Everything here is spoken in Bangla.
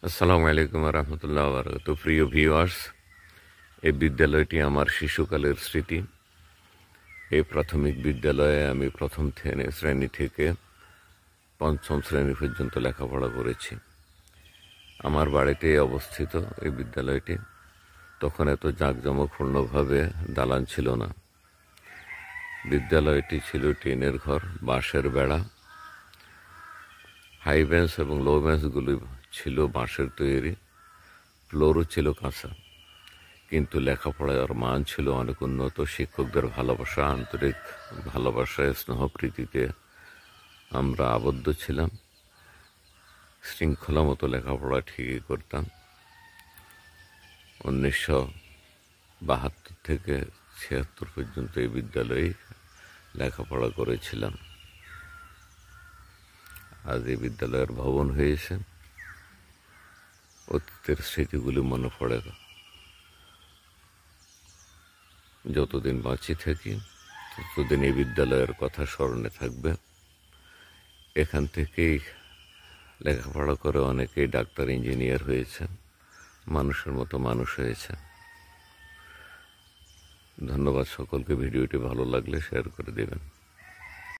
আসসালামু আলাইকুম রহমতুল্লাহ বারাকাতু। প্রিয় ভিউয়ার্স, এই বিদ্যালয়টি আমার শিশুকালের স্মৃতি। এই প্রাথমিক বিদ্যালয়ে আমি প্রথম শ্রেণী থেকে পঞ্চম শ্রেণী পর্যন্ত লেখাপড়া করেছি। আমার বাড়িতে অবস্থিত এই বিদ্যালয়টি। তখন এত জাঁকজমকপূর্ণভাবে দালান ছিল না। বিদ্যালয়টি ছিল টিনের ঘর, বাঁশের বেড়া। হাই বেঞ্চ এবং লো বেঞ্চগুলি ছিল বাঁশের তৈরি, ফ্লোরও ছিল কাঁচা। কিন্তু লেখাপড়ার মান ছিল অনেক উন্নত। শিক্ষকদের ভালোবাসা, আন্তরিক ভালোবাসায়, স্নেহপ্রীতিতে আমরা আবদ্ধ ছিলাম। শৃঙ্খলা মতো লেখাপড়া ঠিকই করতাম। 1972 থেকে 76 পর্যন্ত এই বিদ্যালয়ে লেখাপড়া করেছিলাম। আজ এই বিদ্যালয়ের ভবন হয়েছে। অতীতের স্মৃতিগুলি মনে পড়ে। যতদিন বাঁচি থাকি ততদিন এই বিদ্যালয়ের কথা স্মরণে থাকবে। এখান থেকেই লেখাপড়া করে অনেকেই ডাক্তার, ইঞ্জিনিয়ার হয়েছে, মানুষের মতো মানুষ হয়েছে। ধন্যবাদ সকলকে। ভিডিওটি ভালো লাগলে শেয়ার করে দেবেন।